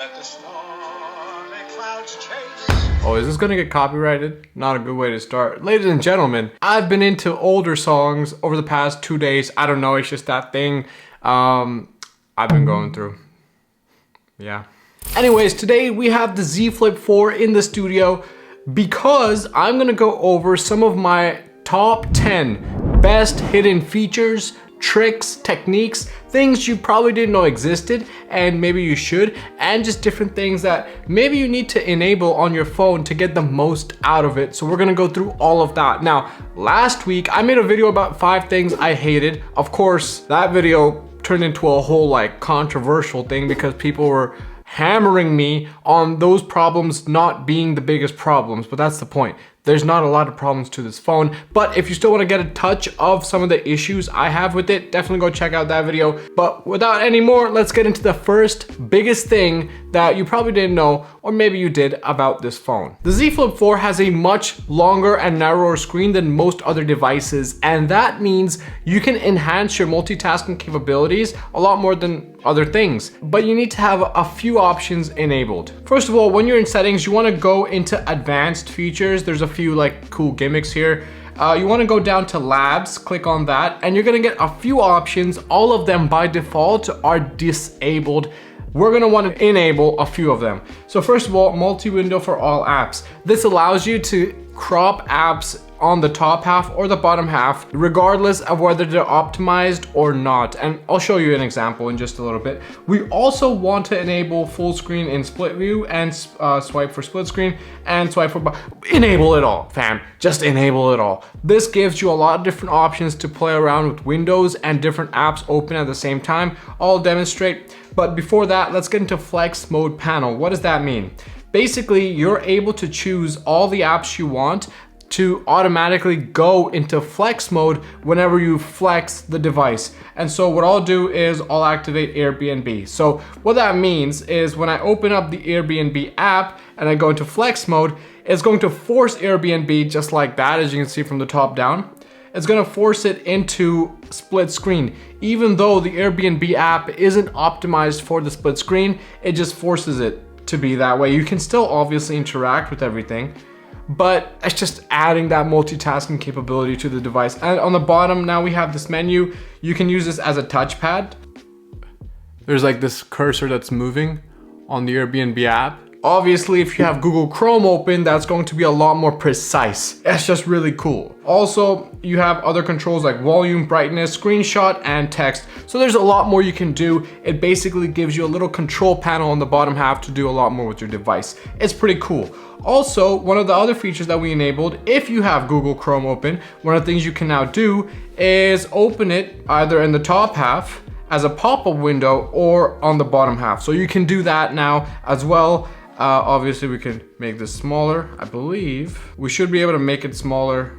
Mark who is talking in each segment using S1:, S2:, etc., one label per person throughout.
S1: Let the stormy clouds chase.
S2: Oh, is this gonna get copyrighted? Not a good way to start. Ladies and gentlemen, I've been into older songs over the past 2 days. I don't know, it's just that thing I've been going through. Yeah. Anyways, today we have the Z Flip 4 in the studio because I'm gonna go over some of my top 10 best hidden features, tricks, techniques, things you probably didn't know existed and maybe you should, and just different things that maybe you need to enable on your phone to get the most out of it. So we're gonna go through all of that. Now, last week I made a video about 5 things I hated. Of course, that video turned into a whole like controversial thing because people were hammering me on those problems not being the biggest problems, but that's the point. There's not a lot of problems to this phone, but if you still want to get a touch of some of the issues I have with it, definitely go check out that video. But without any more, let's get into the first biggest thing that you probably didn't know, or maybe you did, about this phone. The Z Flip 4 has a much longer and narrower screen than most other devices, and that means you can enhance your multitasking capabilities a lot more than other things, but you need to have a few options enabled. First of all, when you're in settings, you want to go into advanced features. There's a few like cool gimmicks here. You want to go down to labs, click on that, and you're going to get a few options. All of them by default are disabled. We're going to want to enable a few of them. So first of all, multi-window for all apps. This allows you to crop apps on the top half or the bottom half, regardless of whether they're optimized or not. And I'll show you an example in just a little bit. We also want to enable full screen in split view and swipe for split screen and swipe for enable it all, fam. Just enable it all. This gives you a lot of different options to play around with windows and different apps open at the same time. I'll demonstrate. But before that, let's get into flex mode panel. What does that mean? Basically, you're able to choose all the apps you want to automatically go into flex mode whenever you flex the device. And so what I'll do is I'll activate Airbnb. So what that means is when I open up the Airbnb app and I go into flex mode, it's going to force Airbnb just like that, as you can see from the top down. It's gonna force it into split screen. Even though the Airbnb app isn't optimized for the split screen, it just forces it to be that way. You can still obviously interact with everything, but it's just adding that multitasking capability to the device. And on the bottom now we have this menu. You can use this as a touchpad. There's like this cursor that's moving on the Airbnb app. Obviously, if you have Google Chrome open, that's going to be a lot more precise. It's just really cool. Also, you have other controls like volume, brightness, screenshot, and text. So there's a lot more you can do. It basically gives you a little control panel on the bottom half to do a lot more with your device. It's pretty cool. Also, one of the other features that we enabled, if you have Google Chrome open, one of the things you can now do is open it either in the top half as a pop-up window or on the bottom half. So you can do that now as well. Obviously we can make this smaller. I believe we should be able to make it smaller,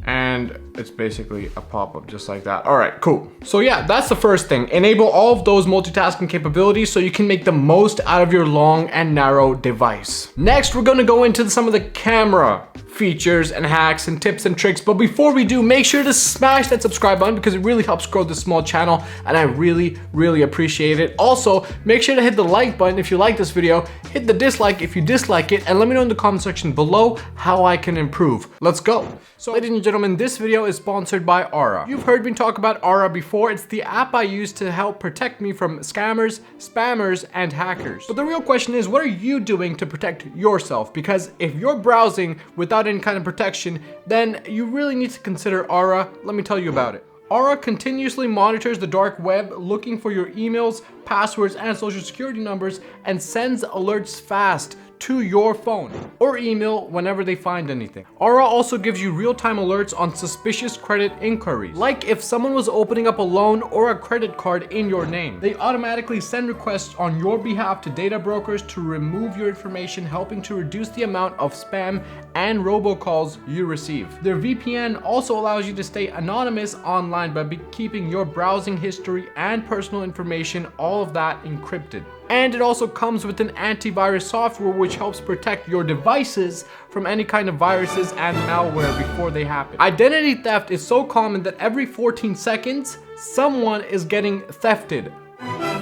S2: and it's basically a pop-up just like that. All right, cool. So yeah, that's the first thing. Enable all of those multitasking capabilities so you can make the most out of your long and narrow device. Next, we're gonna go into some of the camera features and hacks and tips and tricks. But before we do, make sure to smash that subscribe button because it really helps grow this small channel and I really appreciate it. Also, make sure to hit the like button if you like this video, hit the dislike if you dislike it, and let me know in the comment section below how I can improve. Let's go. So ladies and gentlemen, this video is sponsored by Aura. You've heard me talk about Aura before. It's the app I use to help protect me from scammers, spammers, and hackers. But the real question is, what are you doing to protect yourself? Because if you're browsing without any kind of protection, then you really need to consider Aura. Let me tell you about it. Aura continuously monitors the dark web, looking for your emails, passwords, and social security numbers, and sends alerts fast to your phone or email whenever they find anything. Aura also gives you real-time alerts on suspicious credit inquiries, like if someone was opening up a loan or a credit card in your name. They automatically send requests on your behalf to data brokers to remove your information, helping to reduce the amount of spam and robocalls you receive. Their VPN also allows you to stay anonymous online by keeping your browsing history and personal information, all of that encrypted. And it also comes with an antivirus software which helps protect your devices from any kind of viruses and malware before they happen. Identity theft is so common that every 14 seconds, someone is getting thefted.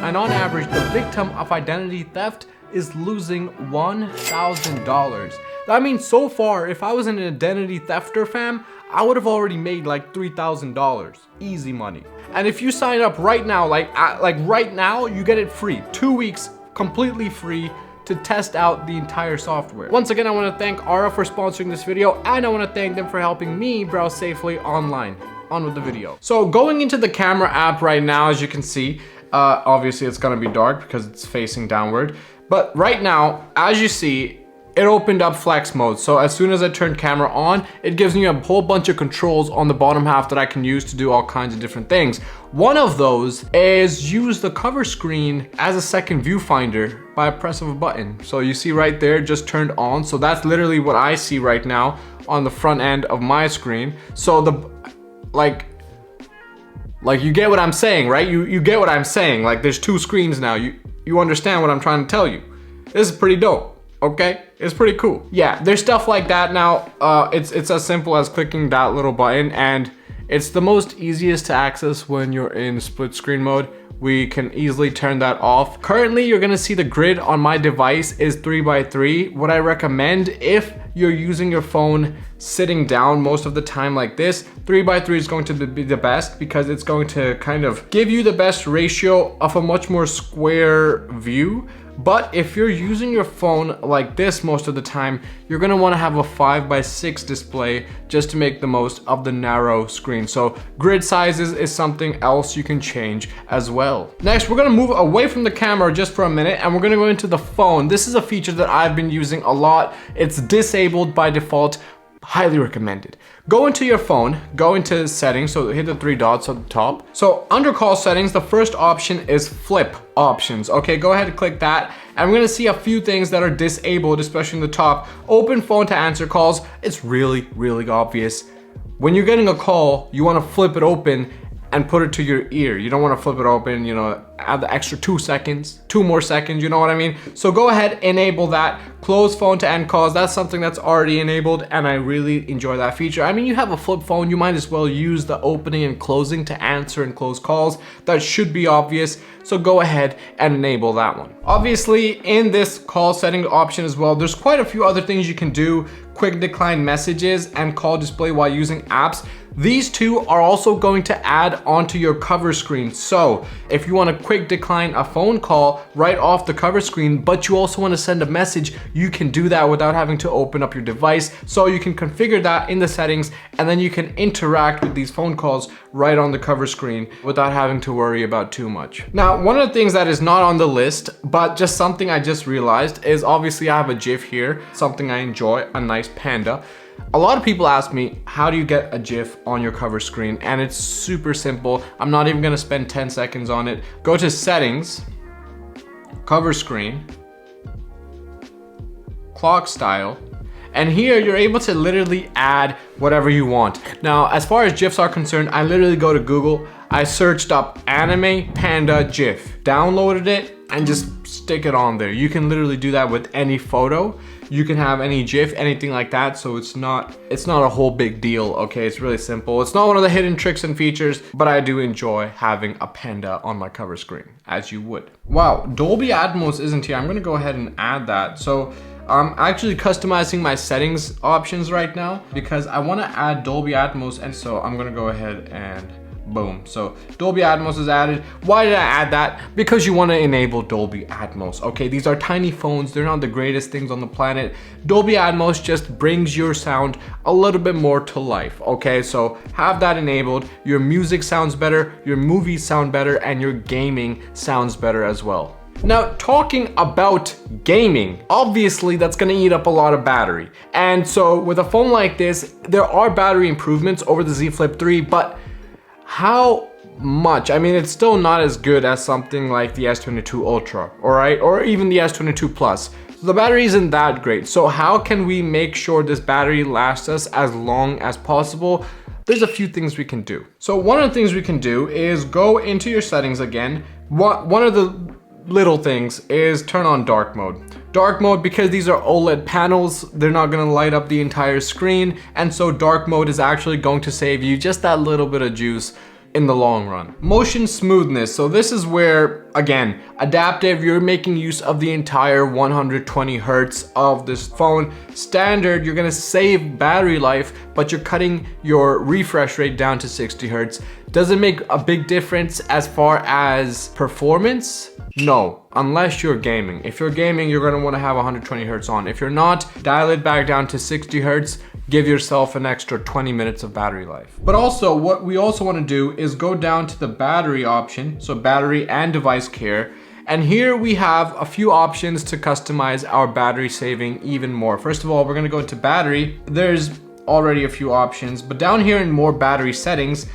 S2: and on average, the victim of identity theft is losing $1,000. That means so far, if I was an identity thefter, fam, I would have already made like $3,000. Easy money. And if you sign up right now, like right now, you get it free. 2 weeks, completely free to test out the entire software. Once again, I want to thank Aura for sponsoring this video, and I want to thank them for helping me browse safely online. On with the video. So going into the camera app right now, as you can see, obviously it's gonna be dark because it's facing downward. But right now, as you see, it opened up flex mode. So as soon as I turn camera on, it gives me a whole bunch of controls on the bottom half that I can use to do all kinds of different things. One of those is use the cover screen as a second viewfinder by a press of a button. So you see right there, just turned on. So that's literally what I see right now on the front end of my screen. So like you get what I'm saying, right? You get what I'm saying. Like there's two screens now. You understand what I'm trying to tell you. This is pretty dope. Okay, it's pretty cool. Yeah, there's stuff like that now. It's as simple as clicking that little button, and it's the most easiest to access when you're in split screen mode. We can easily turn that off. Currently, you're gonna see the grid on my device is 3x3. What I recommend, if you're using your phone sitting down most of the time like this, 3x3 is going to be the best because it's going to kind of give you the best ratio of a much more square view. But if you're using your phone like this most of the time, you're gonna wanna have a 5x6 display just to make the most of the narrow screen. So grid sizes is something else you can change as well. Next, we're gonna move away from the camera just for a minute, and we're gonna go into the phone. This is a feature that I've been using a lot. It's disabled by default. Highly recommended. Go into your phone, go into settings, so hit the three dots at the top. So under call settings, the first option is flip options. Okay, go ahead and click that. And we're gonna see a few things that are disabled, especially in the top. Open phone to answer calls. It's really, really obvious. When you're getting a call, you wanna flip it open and put it to your ear. You don't wanna flip it open, you know, add the extra 2 seconds, 2 more seconds, you know what I mean? So go ahead, enable that. Close phone to end calls, that's something that's already enabled, and I really enjoy that feature. I mean, you have a flip phone, you might as well use the opening and closing to answer and close calls. That should be obvious, so go ahead and enable that one. Obviously, in this call setting option as well, there's quite a few other things you can do. Quick decline messages and call display while using apps. These two are also going to add onto your cover screen. So if you want to quick decline a phone call right off the cover screen, but you also want to send a message, you can do that without having to open up your device. So you can configure that in the settings, and then you can interact with these phone calls right on the cover screen without having to worry about too much. Now, one of the things that is not on the list, but just something I just realized, is obviously I have a GIF here, something I enjoy, a nice panda. A lot of people ask me, how do you get a GIF on your cover screen? And it's super simple. I'm not even gonna spend 10 seconds on it. Go to settings, cover screen, clock style, and here you're able to literally add whatever you want. Now, as far as GIFs are concerned, I literally go to Google, I searched up anime panda GIF, downloaded it, and just stick it on there. You can literally do that with any photo. You can have any GIF, anything like that, so it's not a whole big deal, okay? It's really simple. It's not one of the hidden tricks and features, but I do enjoy having a panda on my cover screen, as you would. Wow, Dolby Atmos isn't here. I'm gonna go ahead and add that. So I'm actually customizing my settings options right now because I wanna add Dolby Atmos, and so I'm gonna go ahead and boom. So Dolby Atmos is added. Why did I add that? Because you want to enable Dolby Atmos. Okay, these are tiny phones. They're not the greatest things on the planet. Dolby Atmos just brings your sound a little bit more to life. Okay, so have that enabled. Your music sounds better, your movies sound better, and your gaming sounds better as well. Now, talking about gaming, obviously that's gonna eat up a lot of battery. And so with a phone like this, there are battery improvements over the Z Flip 3, but how much? I mean, it's still not as good as something like the S22 Ultra, all right? Or even the S22 Plus. So the battery isn't that great. So how can we make sure this battery lasts us as long as possible? There's a few things we can do. So one of the things we can do is go into your settings again. One of the little things is turn on dark mode. Dark mode, because these are OLED panels, they're not gonna light up the entire screen, and so dark mode is actually going to save you just that little bit of juice in the long run. Motion smoothness. So this is where, again, adaptive, you're making use of the entire 120 hertz of this phone. Standard, you're gonna save battery life, but you're cutting your refresh rate down to 60 hertz. Does it make a big difference as far as performance? No, unless you're gaming. If you're gaming, you're gonna wanna have 120 hertz on. If you're not, dial it back down to 60 hertz, give yourself an extra 20 minutes of battery life. But also, what we also wanna do is go down to the battery option, so battery and device care. And here we have a few options to customize our battery saving even more. First of all, we're gonna go into battery. There's already a few options, but down here in more battery settings,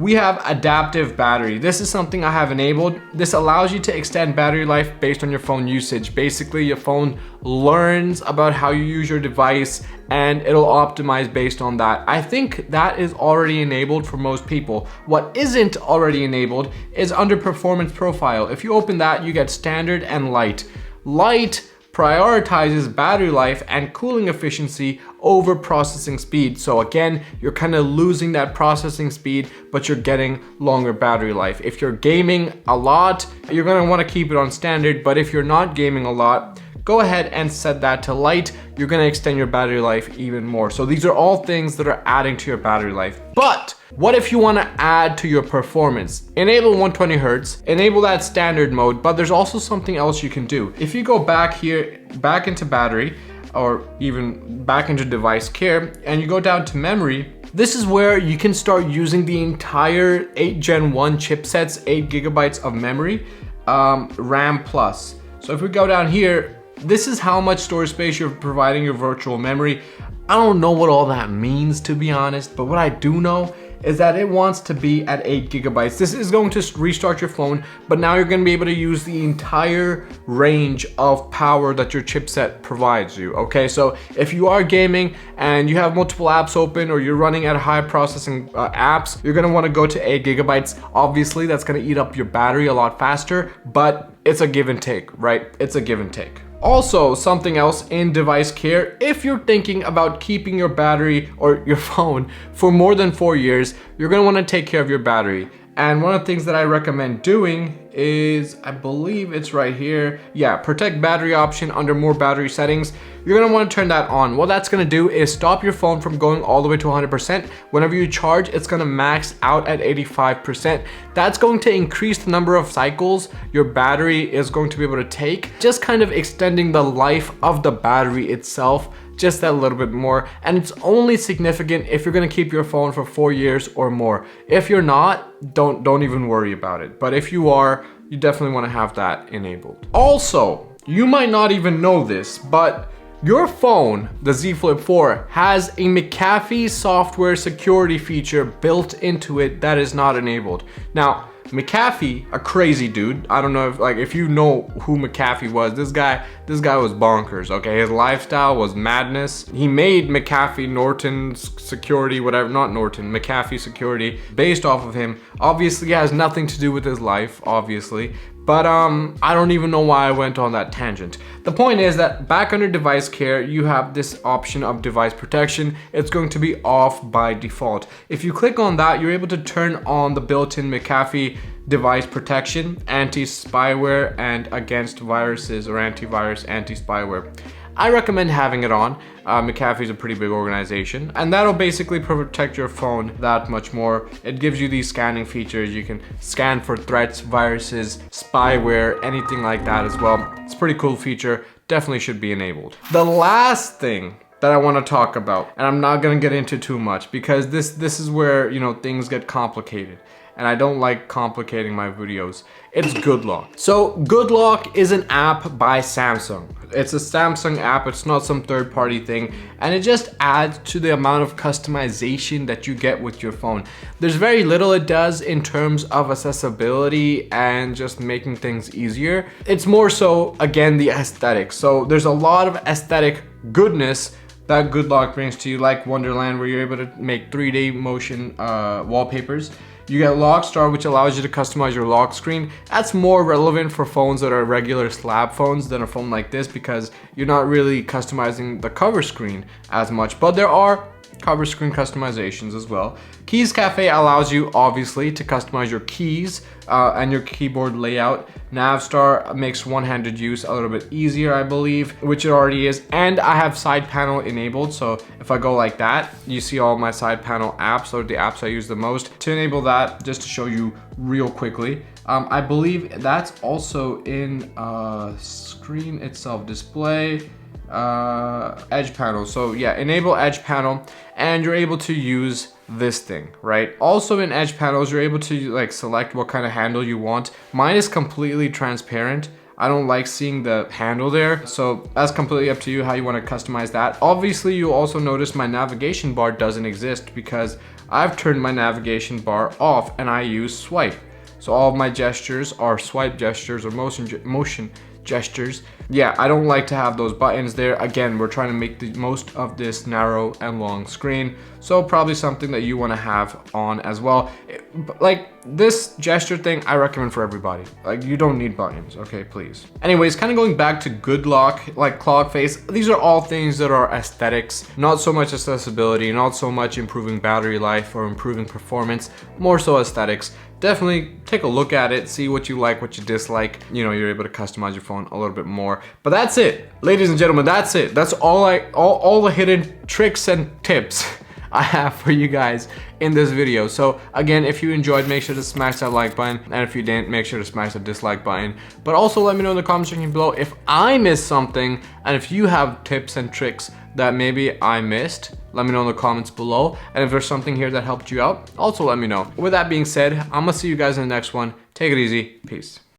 S2: we have adaptive battery. This is something I have enabled. This allows you to extend battery life based on your phone usage. Basically, your phone learns about how you use your device and it'll optimize based on that. I think that is already enabled for most people. What isn't already enabled is under performance profile. If you open that, you get standard and light. Light prioritizes battery life and cooling efficiency over processing speed. So again, you're kind of losing that processing speed, but you're getting longer battery life. If you're gaming a lot, you're gonna wanna keep it on standard, but if you're not gaming a lot, go ahead and set that to light. You're gonna extend your battery life even more. So these are all things that are adding to your battery life. But what if you wanna add to your performance? Enable 120 hertz, enable that standard mode, but there's also something else you can do. If you go back here, back into battery, or even back into device care, and you go down to memory, this is where you can start using the entire 8 Gen 1 chipsets, 8 gigabytes of memory, RAM plus. So if we go down here, this is how much storage space you're providing your virtual memory. I don't know what all that means, to be honest, but what I do know is that it wants to be at 8 gigabytes. This is going to restart your phone, but now you're gonna be able to use the entire range of power that your chipset provides you, okay? So if you are gaming and you have multiple apps open or you're running at high processing apps, you're gonna wanna go to 8 gigabytes. Obviously, that's gonna eat up your battery a lot faster, but it's a give and take, right? It's a give and take. Also, something else in device care, if you're thinking about keeping your battery or your phone for more than 4 years, you're gonna wanna take care of your battery. And one of the things that I recommend doing is, I believe it's right here. Yeah, protect battery option under more battery settings. You're gonna wanna turn that on. What that's gonna do is stop your phone from going all the way to 100%. Whenever you charge, it's gonna max out at 85%. That's going to increase the number of cycles your battery is going to be able to take, just kind of extending the life of the battery itself just that little bit more. And it's only significant if you're gonna keep your phone for 4 years or more. If you're not, don't even worry about it. But if you are, you definitely wanna have that enabled. Also, you might not even know this, but your phone, the Z Flip 4, has a McAfee software security feature built into it that is not enabled. Now, McAfee, a crazy dude. I don't know if you know who McAfee was. This guy was bonkers, okay? His lifestyle was madness. He made McAfee Norton's security, whatever, not Norton, McAfee security based off of him. Obviously, it has nothing to do with his life, obviously. But I don't even know why I went on that tangent. The point is that back under device care, you have this option of device protection. It's going to be off by default. If you click on that, you're able to turn on the built-in McAfee device protection, anti-spyware, and against viruses or antivirus, anti-spyware. I recommend having it on. McAfee is a pretty big organization, and that'll basically protect your phone that much more. It gives you these scanning features. You can scan for threats, viruses, spyware, anything like that as well. It's a pretty cool feature. Definitely should be enabled. The last thing that I want to talk about, and I'm not going to get into too much because this is where, you know, things get complicated. And I don't like complicating my videos. It's GOODLOCK. So GOODLOCK is an app by Samsung. It's a Samsung app, it's not some third-party thing, and it just adds to the amount of customization that you get with your phone. There's very little it does in terms of accessibility and just making things easier. It's more so, again, the aesthetics. So there's a lot of aesthetic goodness that GOODLOCK brings to you, like Wonderland, where you're able to make 3D motion wallpapers. You get Lockstar, which allows you to customize your lock screen. That's more relevant for phones that are regular slab phones than a phone like this because you're not really customizing the cover screen as much. But there are cover screen customizations as well. Keys Cafe allows you obviously to customize your keys and your keyboard layout. Navstar makes one-handed use a little bit easier, I believe, which it already is. And I have side panel enabled, so if I go like that, you see all my side panel apps, or the apps I use the most. To enable that, just to show you real quickly, I believe that's also in screen itself, display, edge panel. So yeah, enable edge panel and you're able to use this thing, right? Also in edge panels, you're able to like select what kind of handle you want. Mine is completely transparent. I don't like seeing the handle there, so that's completely up to you how you want to customize that. Obviously, you'll also notice my navigation bar doesn't exist because I've turned my navigation bar off and I use swipe. So all of my gestures are swipe gestures or motion gestures. Yeah, I don't like to have those buttons there. Again, we're trying to make the most of this narrow and long screen, so probably something that you want to have on as well. Like this gesture thing, I recommend for everybody. Like you don't need buttons, okay, please. Anyways, kind of going back to GOODLOCK, like clock face, these are all things that are aesthetics, not so much accessibility, not so much improving battery life or improving performance, more so aesthetics. Definitely take a look at it, see what you like, what you dislike. You know, you're able to customize your phone a little bit more. But that's it, ladies and gentlemen, that's it. That's all the hidden tricks and tips I have for you guys in this video. So again, if you enjoyed, make sure to smash that like button, and if you didn't, make sure to smash the dislike button. But also let me know in the comment section below if I missed something, and if you have tips and tricks that maybe I missed, let me know in the comments below. And if there's something here that helped you out, also let me know. With that being said, I'm gonna see you guys in the next one. Take it easy, peace.